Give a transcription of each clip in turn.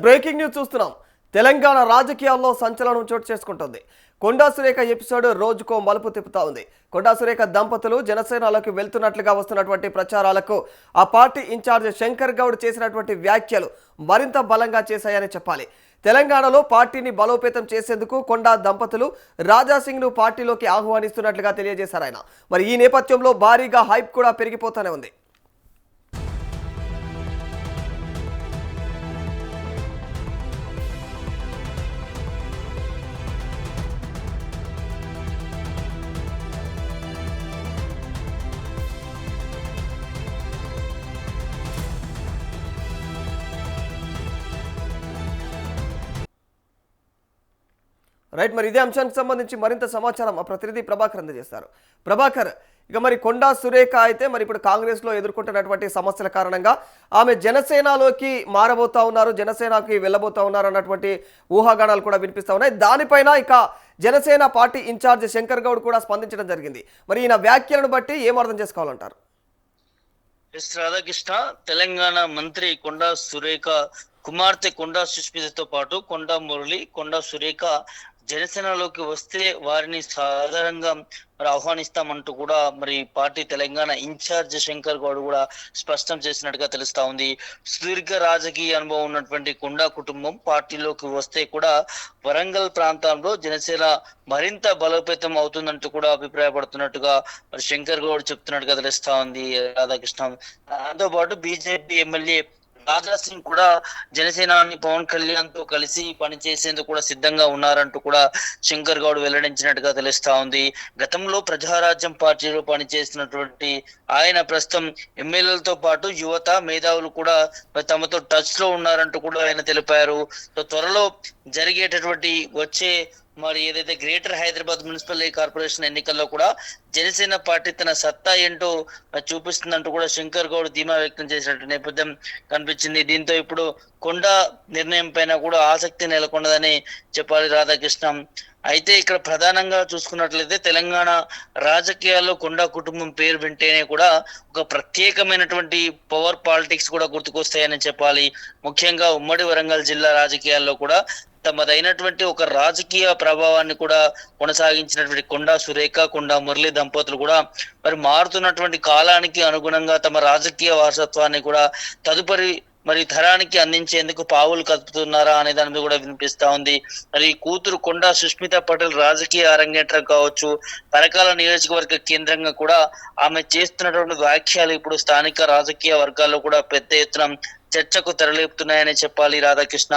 Breaking news చూస్తున్నాం. తెలంగాణ రాజకీయాల్లో సంచలనం చోటు చేసుకుంటుంది. కొండా సురేఖ ఎపిసోడ్ రోజుకో మలుపు తిప్పుతా ఉంది. కొండా సురేఖ దంపతులు జనసేనలోకి వెళ్తున్నట్లుగా వస్తున్నటువంటి ప్రచారాలకు ఆ పార్టీ ఇన్ఛార్జ్ శంకర్ గౌడ్ చేసినటువంటి వ్యాఖ్యలు మరింత బలంగా చేశాయని చెప్పాలి. తెలంగాణలో పార్టీని బలోపేతం చేసేందుకు కొండా దంపతులు రాజాసింగ్ను పార్టీలోకి ఆహ్వానిస్తున్నట్లుగా తెలియజేశారు ఆయన. మరి ఈ నేపథ్యంలో భారీగా హైప్ కూడా పెరిగిపోతూనే ఉంది. రైట్, మరి ఇదే అంశానికి సంబంధించి మరింత సమాచారం మా ప్రతినిధి ప్రభాకర్ అందజేస్తారు. ప్రభాకర్, ఇక మరి కొండా సురేఖ అయితే మరి ఇప్పుడు కాంగ్రెస్లో ఎదుర్కొంటున్నటువంటి సమస్యల కారణంగా ఆమె జనసేనలోకి మారబోతా ఉన్నారు, జనసేనకి వెళ్ళబోతా ఉన్నారు అన్నటువంటి ఊహాగానాలు కూడా వినిపిస్తా ఉన్నాయి. దానిపైన ఇక జనసేన పార్టీ ఇన్ఛార్జ్ శంకర్ గౌడ్ కూడా స్పందించడం జరిగింది. మరి ఈయన వ్యాఖ్యలను బట్టి ఏం అర్థం చేసుకోవాలంటారు? రాధాకృష్ణ, తెలంగాణ మంత్రి కొండా సురేఖ కుమార్తె కొండా సుష్మితతో పాటు కొండా మురళి, కొండా సురేఖ జనసేనలోకి వస్తే వారిని సాధారణంగా మరి ఆహ్వానిస్తామంటూ కూడా మరి పార్టీ తెలంగాణ ఇన్ఛార్జ్ శంకర్ గౌడ్ కూడా స్పష్టం చేసినట్టుగా తెలుస్తా ఉంది. సుదీర్ఘ రాజకీయ అనుభవం ఉన్నటువంటి కొండా కుటుంబం పార్టీలోకి వస్తే కూడా వరంగల్ ప్రాంతంలో జనసేన మరింత బలోపేతం అవుతుందంటూ కూడా అభిప్రాయపడుతున్నట్టుగా మరి శంకర్ గౌడ్ చెప్తున్నట్టుగా తెలుస్తా ఉంది రాధాకృష్ణ. దాంతో పాటు బీజేపీ ఎమ్మెల్యే రాజా సింగ్ కూడా జనసేనాని పవన్ కళ్యాణ్ తో కలిసి పనిచేసేందుకు కూడా సిద్ధంగా ఉన్నారంటూ కూడా శంకర్ గౌడ్ వెల్లడించినట్టుగా తెలుస్తా ఉంది. గతంలో ప్రజారాజ్యం పార్టీలో పనిచేసినటువంటి ఆయన ప్రస్తుతం ఎమ్మెల్యేలతో పాటు యువత మేధావులు కూడా తమతో టచ్ లో ఉన్నారంటూ కూడా ఆయన తెలిపారు. త్వరలో జరిగేటటువంటి వచ్చే మరి ఏదైతే గ్రేటర్ హైదరాబాద్ మున్సిపల్ కార్పొరేషన్ ఎన్నికల్లో కూడా జనసేన పార్టీ తన సత్తా ఏంటో చూపిస్తుందంటూ కూడా శంకర్ గౌడ్ ధీమా వ్యక్తం చేసినట్టు నేపథ్యం కనిపించింది. దీంతో ఇప్పుడు కొండా నిర్ణయం పైన కూడా ఆసక్తి నెలకొన్నదని చెప్పాలి రాధాకృష్ణ. అయితే ఇక్కడ ప్రధానంగా చూసుకున్నట్లయితే తెలంగాణ రాజకీయాల్లో కొండా కుటుంబం పేరు వింటేనే కూడా ఒక ప్రత్యేకమైనటువంటి పవర్ పాలిటిక్స్ కూడా గుర్తుకొస్తాయని చెప్పాలి. ముఖ్యంగా ఉమ్మడి వరంగల్ జిల్లా రాజకీయాల్లో కూడా తమదైనటువంటి ఒక రాజకీయ ప్రభావాన్ని కూడా కొనసాగించినటువంటి కొండా సురేఖ, కొండా మురళి దంపతులు కూడా మరి మారుతున్నటువంటి కాలానికి అనుగుణంగా తమ రాజకీయ వారసత్వాన్ని కూడా తదుపరి మరి తరానికి అందించేందుకు పావులు కదుపుతున్నారా అనే దాని మీద కూడా వినిపిస్తా ఉంది. మరి కూతురు కొండా సుష్మిత పటేల్ రాజకీయ అరంగేట్రం కావచ్చు, పరకాల నియోజకవర్గ కేంద్రంగా కూడా ఆమె చేస్తున్నటువంటి వ్యాఖ్యలు ఇప్పుడు స్థానిక రాజకీయ వర్గాల్లో కూడా పెద్ద ఎత్తున చర్చకు తెరలేపుతున్నాయని చెప్పాలి రాధాకృష్ణ.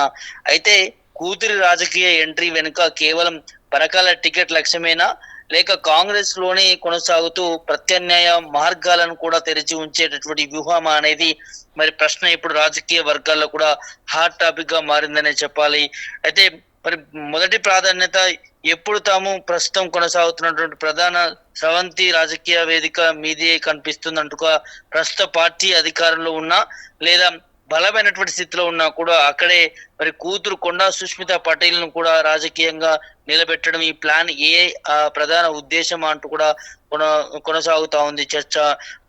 అయితే కూతురి రాజకీయ ఎంట్రీ వెనుక కేవలం పరకాల టికెట్ లక్ష్యమేనా, లేక కాంగ్రెస్ లోనే కొనసాగుతూ ప్రత్యామ్నాయ మార్గాలను కూడా తెరిచి ఉంచేటటువంటి వ్యూహం అనేది మరి ప్రశ్న ఇప్పుడు రాజకీయ వర్గాల్లో కూడా హాట్ టాపిక్ గా మారిందనే చెప్పాలి. అయితే మరి మొదటి ప్రాధాన్యత ఎప్పుడు తాము ప్రస్తుతం కొనసాగుతున్నటువంటి ప్రధాన స్రవంతి రాజకీయ వేదిక మీదే కనిపిస్తుందంటుగా ప్రస్తుత పార్టీ అధికారంలో ఉన్నా లేదా బలమైనటువంటి స్థితిలో ఉన్నా కూడా అక్కడే మరి కూతురు కొండా సుష్మిత పటేల్ ను కూడా రాజకీయంగా నిలబెట్టడం ఈ ప్లాన్ ఏ ప్రధాన ఉద్దేశం అంటూ కూడా కొనసాగుతా ఉంది చర్చ.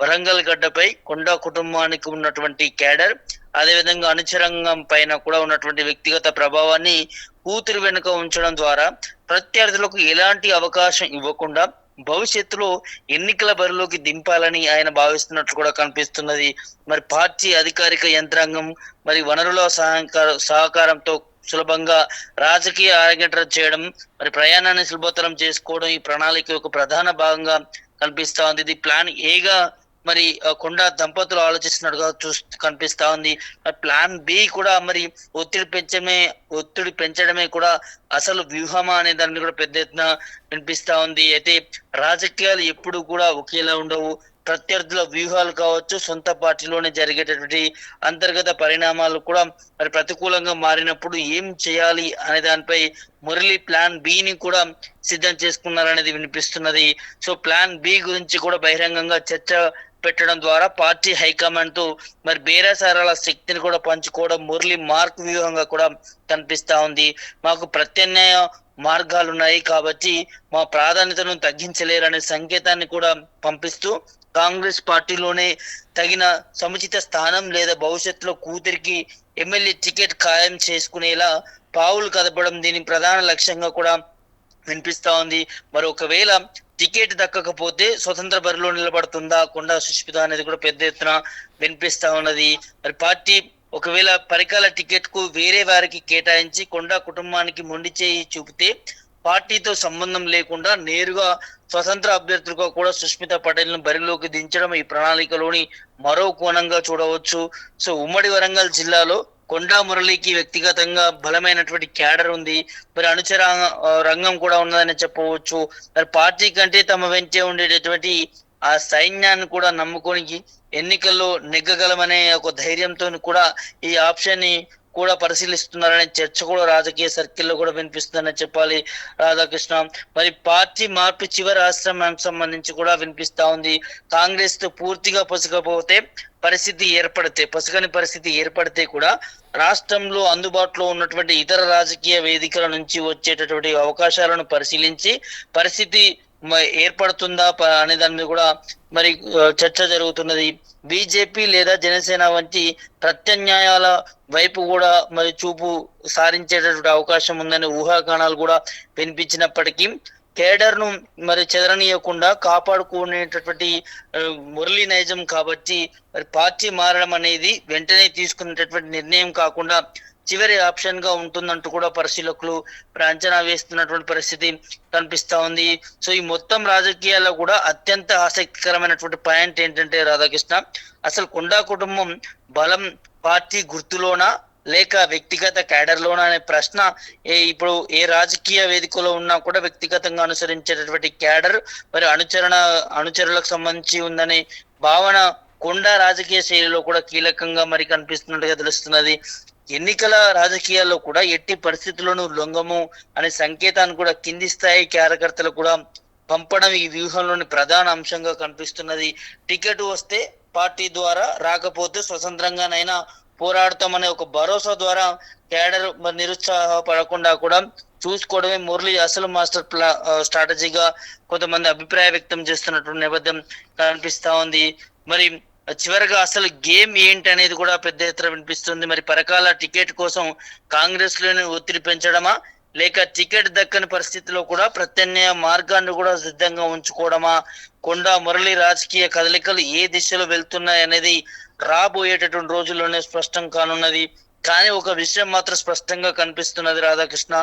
వరంగల్ గడ్డపై కొండా కుటుంబానికి ఉన్నటువంటి క్యాడర్, అదేవిధంగా అనుచరంగం పైన కూడా ఉన్నటువంటి వ్యక్తిగత ప్రభావాన్ని కూతురు వెనుక ఉంచడం ద్వారా ప్రత్యర్థులకు ఎలాంటి అవకాశం ఇవ్వకుండా భవిష్యత్తులో ఎన్నికల బరిలోకి దింపాలని ఆయన భావిస్తున్నట్లు కూడా కనిపిస్తున్నది. మరి పార్టీ అధికారిక యంత్రాంగం మరి వనరుల సహకారంతో సులభంగా రాజకీయ అరంగేట్రం చేయడం, మరి ప్రయాణాన్ని సులభతరం చేసుకోవడం ఈ ప్రణాళిక ఒక ప్రధాన భాగంగా కనిపిస్తా ఉంది. ఇది ప్లాన్ ఏగా మరి కొండా దంపతులు ఆలోచిస్తున్నట్టుగా కనిపిస్తా ఉంది. ప్లాన్ బి కూడా మరి ఒత్తిడి పెంచడమే కూడా అసలు వ్యూహమా అనే దాన్ని కూడా పెద్ద ఎత్తున వినిపిస్తా ఉంది. అయితే రాజకీయాలు ఎప్పుడు కూడా ఒకేలా ఉండవు. ప్రత్యర్థుల వ్యూహాలు కావచ్చు, సొంత పార్టీలోనే జరిగేటటువంటి అంతర్గత పరిణామాలు కూడా మరి ప్రతికూలంగా మారినప్పుడు ఏం చేయాలి అనే దానిపై మురళి ప్లాన్ బిని కూడా సిద్ధం చేసుకున్నారనేది వినిపిస్తున్నది. సో ప్లాన్ బి గురించి కూడా బహిరంగంగా చర్చ పెట్టడం ద్వారా పార్టీ హైకమాండ్ తో మరి బేరసారాల శక్తిని కూడా పంచుకోవడం మురళి మార్క్ వ్యూహంగా కూడా కనిపిస్తా ఉంది. మాకు ప్రత్యామ్నాయ మార్గాలు ఉన్నాయి కాబట్టి మా ప్రాధాన్యతను తగ్గించలేరనే సంకేతాన్ని కూడా పంపిస్తూ కాంగ్రెస్ పార్టీలోనే తగిన సముచిత స్థానం లేదా భవిష్యత్తులో కూతురికి ఎమ్మెల్యే టికెట్ ఖాయం చేసుకునేలా పావులు కదపడం దీని ప్రధాన లక్ష్యంగా కూడా వినిపిస్తా ఉంది. మరి ఒకవేళ టికెట్ దక్కకపోతే స్వతంత్ర బరిలో నిలబడుతుందా కొండా సుష్మిత అనేది కూడా పెద్ద ఎత్తున వినిపిస్తా ఉన్నది. మరి పార్టీ ఒకవేళ పరికాల టికెట్ కు వేరే వారికి కేటాయించి కొండా కుటుంబానికి మొండి చేయి చూపితే పార్టీతో సంబంధం లేకుండా నేరుగా స్వతంత్ర అభ్యర్థులుగా కూడా సుష్మిత పటేల్ ను బరిలోకి దించడం ఈ ప్రణాళికలోని మరో కోణంగా చూడవచ్చు. సో ఉమ్మడి వరంగల్ జిల్లాలో కొండా మురళికి వ్యక్తిగతంగా బలమైనటువంటి క్యాడర్ ఉంది. మరి అనుచర రంగం కూడా ఉన్నదని చెప్పవచ్చు. మరి పార్టీ కంటే తమ వెంటే ఉండేటటువంటి ఆ సైన్యాన్ని కూడా నమ్ముకొని ఎన్నికల్లో నెగ్గగలమనే ఒక ధైర్యంతో కూడా ఈ ఆప్షన్ ని కూడా పరిశీలిస్తున్నారనే చర్చ కూడా రాజకీయ సర్కిల్లో కూడా వినిపిస్తుందని చెప్పాలి రాధాకృష్ణ. మరి పార్టీ మార్పు చివరి ఆశ్రమానికి సంబంధించి కూడా వినిపిస్తా ఉంది. కాంగ్రెస్ తో పూర్తిగా పసుకపోతే పసగని పరిస్థితి ఏర్పడితే కూడా రాష్ట్రంలో అందుబాటులో ఉన్నటువంటి ఇతర రాజకీయ వేదికల నుంచి వచ్చేటటువంటి అవకాశాలను పరిశీలించి పరిస్థితి ఏర్పడుతుందా అనే దాని మీద కూడా మరి చర్చ జరుగుతున్నది. బీజేపీ లేదా జనసేన వంటి ప్రత్యామ్నాయాల వైపు కూడా మరి చూపు సారించేటటువంటి అవకాశం ఉందనే ఊహాగానాలు కూడా వినిపించినప్పటికీ కేడర్ ను మరి చెదరనీయకుండా కాపాడుకునేటటువంటి మురళీ నైజం కాబట్టి మరి పార్టీ మారడం అనేది వెంటనే తీసుకునేటటువంటి నిర్ణయం కాకుండా చివరి ఆప్షన్ గా ఉంటుందంటూ కూడా పరిశీలకులు అంచనా వేస్తున్నటువంటి పరిస్థితి కనిపిస్తా ఉంది. సో ఈ మొత్తం రాజకీయాల్లో కూడా అత్యంత ఆసక్తికరమైనటువంటి పాయింట్ ఏంటంటే రాధాకృష్ణ, అసలు కొండా కుటుంబం బలం పార్టీ గుర్తులోనా లేక వ్యక్తిగత క్యాడర్ లోనా అనే ప్రశ్న ఇప్పుడు ఏ రాజకీయ వేదికలో ఉన్నా కూడా వ్యక్తిగతంగా అనుసరించేటటువంటి క్యాడర్ మరి అనుచరులకు సంబంధించి ఉందనే భావన కొండా రాజకీయ శైలిలో కూడా కీలకంగా మరి కనిపిస్తున్నట్టుగా తెలుస్తున్నది. ఎన్నికల రాజకీయాల్లో కూడా ఎట్టి పరిస్థితుల్లోనూ లొంగము అనే సంకేతాన్ని కూడా కింది స్థాయి కార్యకర్తలు కూడా పంపడం ఈ వ్యూహంలోని ప్రధాన అంశంగా కనిపిస్తున్నది. టికెట్ వస్తే పార్టీ ద్వారా, రాకపోతే స్వతంత్రంగానైనా పోరాడతామనే ఒక భరోసా ద్వారా క్యాడర్ నిరుత్సాహపడకుండా కూడా చూసుకోవడమే మురళి అసలు మాస్టర్ స్ట్రాటజీగా కొంతమంది అభిప్రాయం వ్యక్తం చేస్తున్నటువంటి నేపథ్యం కనిపిస్తా ఉంది. మరి చివరిగా అసలు గేమ్ ఏంటి అనేది కూడా పెద్ద ఎత్తున వినిపిస్తుంది. మరి పరకాల టికెట్ కోసం కాంగ్రెస్ లోని ఒత్తిడి పెంచడమా లేక టికెట్ దక్కని పరిస్థితిలో కూడా ప్రత్యామ్నాయ మార్గాన్ని కూడా సిద్ధంగా ఉంచుకోవడమా, కొండా మురళి రాజకీయ కదలికలు ఏ దిశలో వెళ్తున్నాయి అనేది రాబోయేటటువంటి రోజుల్లోనే స్పష్టం కానున్నది. కానీ ఒక విషయం మాత్రం స్పష్టంగా కనిపిస్తున్నది రాధాకృష్ణ,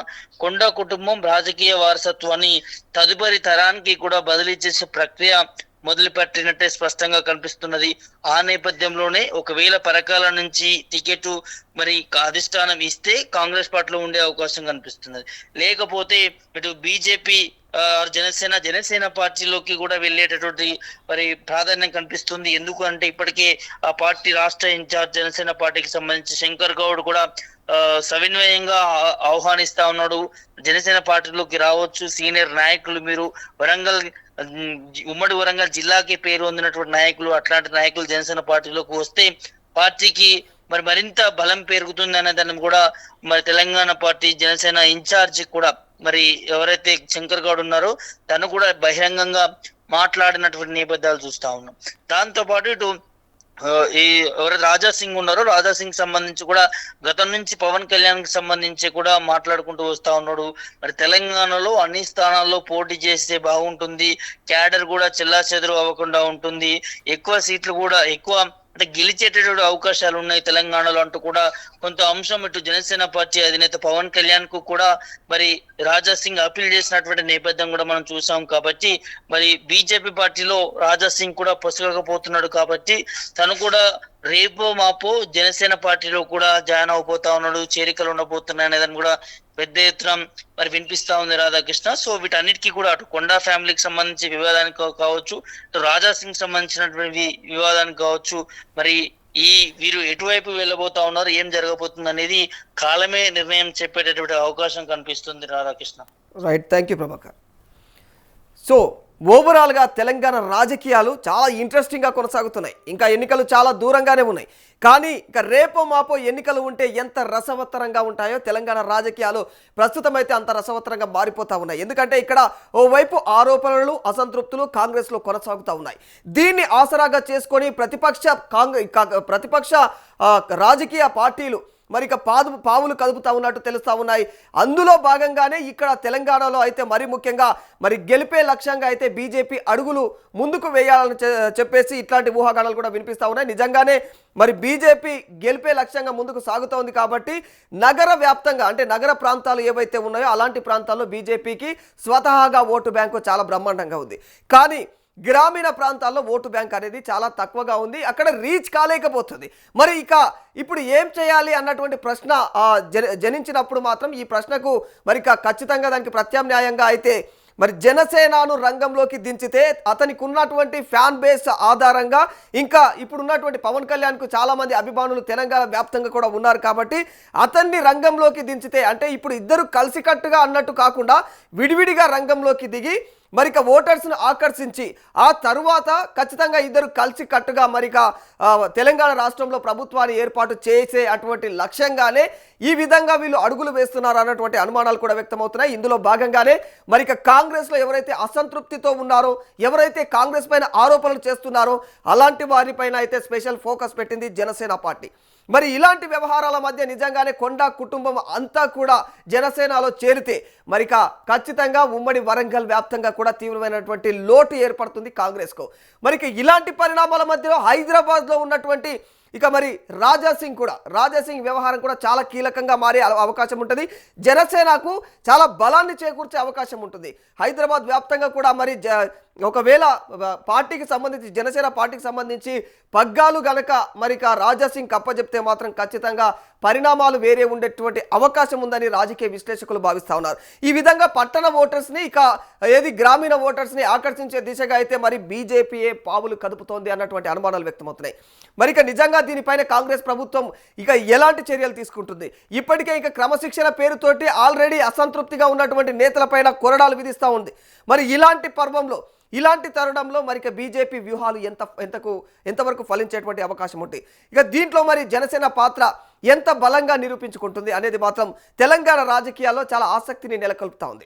కొండా కుటుంబం రాజకీయ వారసత్వాన్ని తదుపరి తరానికి కూడా బదిలీ చేసే ప్రక్రియ మొదలుపెట్టినట్టే స్పష్టంగా కనిపిస్తున్నది. ఆ నేపథ్యంలోనే ఒకవేళ పరకాల నుంచి టికెట్ మరి అధిష్టానం ఇస్తే కాంగ్రెస్ పార్టీలో ఉండే అవకాశం కనిపిస్తున్నది. లేకపోతే ఇటు బీజేపీ జనసేన పార్టీలోకి కూడా వెళ్ళేటటువంటి మరి ప్రాధాన్యం కనిపిస్తుంది. ఎందుకు అంటే ఇప్పటికే ఆ పార్టీ రాష్ట్ర ఇన్ఛార్జ్ జనసేన పార్టీకి సంబంధించి శంకర్ గౌడ్ కూడా సవినయంగా ఆహ్వానిస్తా ఉన్నాడు. జనసేన పార్టీలోకి రావచ్చు, సీనియర్ నాయకులు మీరు ఉమ్మడి వరంగల్ జిల్లాకి పేరు పొందినటువంటి నాయకులు, అట్లాంటి నాయకులు జనసేన పార్టీలోకి వస్తే పార్టీకి మరి మరింత బలం పెరుగుతుంది అనే దాన్ని కూడా మరి తెలంగాణ పార్టీ జనసేన ఇన్ఛార్జ్ కూడా మరి ఎవరైతే శంకర్ గౌడ్ ఉన్నారో తను కూడా బహిరంగంగా మాట్లాడినటువంటి నేపథ్యాలు చూస్తా ఉన్నాం. దాంతో పాటు ఇటు ఎవరైతే రాజా సింగ్ ఉన్నారో రాజా సింగ్ సంబంధించి కూడా గతం నుంచి పవన్ కళ్యాణ్ కి సంబంధించి కూడా మాట్లాడుకుంటూ వస్తా ఉన్నాడు. మరి తెలంగాణలో అన్ని స్థానాల్లో పోటీ చేస్తే బాగుంటుంది, క్యాడర్ కూడా చెల్లాచెదురు అవ్వకుండా ఉంటుంది, ఎక్కువ సీట్లు కూడా అంటే గెలిచేటటువంటి అవకాశాలు ఉన్నాయి తెలంగాణలో అంటూ కూడా కొంత అంశం ఇటు జనసేన పార్టీ అధినేత పవన్ కళ్యాణ్ కు కూడా మరి రాజా సింగ్ అపీల్ చేసినటువంటి నేపథ్యం కూడా మనం చూసాం. కాబట్టి మరి బీజేపీ పార్టీలో రాజా సింగ్ కూడా పొసగకపోతున్నాడు కాబట్టి తను కూడా రేపో మాపో జనసేన పార్టీలో కూడా జాయిన్ అవబోతా ఉన్నాడు, చేరికలు ఉండబోతున్నాయి అనేదాన్ని కూడా పెద్ద ఎత్తున మరి వినిపిస్తా ఉంది రాధాకృష్ణ. సో వీటన్నిటికీ కూడా అటు కొండా ఫ్యామిలీకి సంబంధించి వివాదానికి కావచ్చు, ఇటు రాజా సింగ్ సంబంధించినటువంటి వివాదానికి కావచ్చు, మరి వీరు ఎటువైపు వెళ్ళబోతా ఉన్నారు, ఏం జరగబోతుంది అనేది కాలమే నిర్ణయం చెప్పేటటువంటి అవకాశం కనిపిస్తుంది Radhakrishna. Right, thank you Prabhakar. So ఓవరాల్గా తెలంగాణ రాజకీయాలు చాలా ఇంట్రెస్టింగ్గా కొనసాగుతున్నాయి. ఇంకా ఎన్నికలు చాలా దూరంగానే ఉన్నాయి. కానీ ఇక రేపో మాపో ఎన్నికలు ఉంటే ఎంత రసవత్తరంగా ఉంటాయో తెలంగాణ రాజకీయాలు ప్రస్తుతం అయితే అంత రసవత్తరంగా మారిపోతా ఉన్నాయి. ఎందుకంటే ఇక్కడ ఓవైపు ఆరోపణలు, అసంతృప్తులు కాంగ్రెస్లో కొనసాగుతూ ఉన్నాయి. దీన్ని ఆసరాగా చేసుకొని ప్రతిపక్ష రాజకీయ పార్టీలు మరి ఇక పావులు కదుపుతా ఉన్నట్టు తెలుస్తూ ఉన్నాయి. అందులో భాగంగానే ఇక్కడ తెలంగాణలో అయితే మరి ముఖ్యంగా మరి గెలిపే లక్ష్యంగా అయితే బీజేపీ అడుగులు ముందుకు వేయాలని చెప్పేసి ఇట్లాంటి ఊహాగానాలు కూడా వినిపిస్తూ ఉన్నాయి. నిజంగానే మరి బీజేపీ గెలిపే లక్ష్యంగా ముందుకు సాగుతూ ఉంది కాబట్టి నగర వ్యాప్తంగా అంటే నగర ప్రాంతాలు ఏవైతే ఉన్నాయో అలాంటి ప్రాంతాల్లో బీజేపీకి స్వతహాగా ఓటు బ్యాంకు చాలా బ్రహ్మాండంగా ఉంది. కానీ గ్రామీణ ప్రాంతాల్లో ఓటు బ్యాంక్ అనేది చాలా తక్కువగా ఉంది. అక్కడ రీచ్ కాలేకపోతుంది. మరి ఇప్పుడు ఏం చేయాలి అన్నటువంటి ప్రశ్న జనించినప్పుడు మాత్రం ఈ ప్రశ్నకు మరి ఖచ్చితంగా దానికి ప్రత్యామ్నాయంగా అయితే మరి జనసేనను రంగంలోకి దించితే అతనికి ఉన్నటువంటి ఫ్యాన్ బేస్ ఆధారంగా ఇంకా ఇప్పుడున్నటువంటి పవన్ కళ్యాణ్కు చాలామంది అభిమానులు తెలంగాణ వ్యాప్తంగా కూడా ఉన్నారు కాబట్టి అతన్ని రంగంలోకి దించితే అంటే ఇప్పుడు ఇద్దరు కలిసికట్టుగా అన్నట్టు కాకుండా విడివిడిగా రంగంలోకి దిగి మరిక ఓటర్స్ను ఆకర్షించి ఆ తరువాత ఖచ్చితంగా ఇద్దరు కలిసి కట్టుగా మరిక తెలంగాణ రాష్ట్రంలో ప్రభుత్వాన్ని ఏర్పాటు చేసే అటువంటి లక్ష్యంగానే ఈ విధంగా వీళ్ళు అడుగులు వేస్తున్నారు అన్నటువంటి అనుమానాలు కూడా వ్యక్తమవుతున్నాయి. ఇందులో భాగంగానే మరిక కాంగ్రెస్లో ఎవరైతే అసంతృప్తితో ఉన్నారో, ఎవరైతే కాంగ్రెస్ పైన ఆరోపణలు చేస్తున్నారో అలాంటి వారిపైన అయితే స్పెషల్ ఫోకస్ పెట్టింది జనసేన పార్టీ. మరి ఇలాంటి వ్యవహారాల మధ్య నిజంగానే కొండా కుటుంబం అంతా కూడా జనసేనలో చేరితే మరిక ఖచ్చితంగా ఉమ్మడి వరంగల్ వ్యాప్తంగా కూడా తీవ్రమైనటువంటి లోటు ఏర్పడుతుంది కాంగ్రెస్కు. మరిక ఇలాంటి పరిణామాల మధ్యలో హైదరాబాద్లో ఉన్నటువంటి ఇక మరి రాజాసింగ్ వ్యవహారం కూడా చాలా కీలకంగా మారే అవకాశం ఉంటుంది. జనసేనకు చాలా బలాన్ని చేకూర్చే అవకాశం ఉంటుంది. హైదరాబాద్ వ్యాప్తంగా కూడా మరి ఒకవేళ పార్టీకి సంబంధించి జనసేన పార్టీకి సంబంధించి పగ్గాలు గనక మరి రాజాసింగ్ కప్పచెప్తే మాత్రం ఖచ్చితంగా పరిణామాలు వేరే ఉండేటువంటి అవకాశం ఉందని రాజకీయ విశ్లేషకులు భావిస్తూ ఉన్నారు. ఈ విధంగా పట్టణ ఓటర్స్ని గ్రామీణ ఓటర్స్ని ఆకర్షించే దిశగా అయితే మరి బీజేపీయే పావులు కదుపుతోంది అన్నటువంటి అనుమానాలు వ్యక్తమవుతున్నాయి. మరి దీనిపైన కాంగ్రెస్ ప్రభుత్వం ఎలాంటి చర్యలు తీసుకుంటుంది? ఇప్పటికే క్రమశిక్షణ పేరుతోటి ఆల్రెడీ అసంతృప్తిగా ఉన్నటువంటి నేతలపైన కొరడాలు విధిస్తూ ఉంది. మరి ఇలాంటి తరుణంలో మరి బీజేపీ వ్యూహాలు ఎంతవరకు ఫలించేటువంటి అవకాశం ఉంటుంది? దీంట్లో మరి జనసేన పాత్ర ఎంత బలంగా నిరూపించుకుంటుంది అనేది మాత్రం తెలంగాణ రాజకీయాల్లో చాలా ఆసక్తిని నెలకొల్పుతా ఉంది.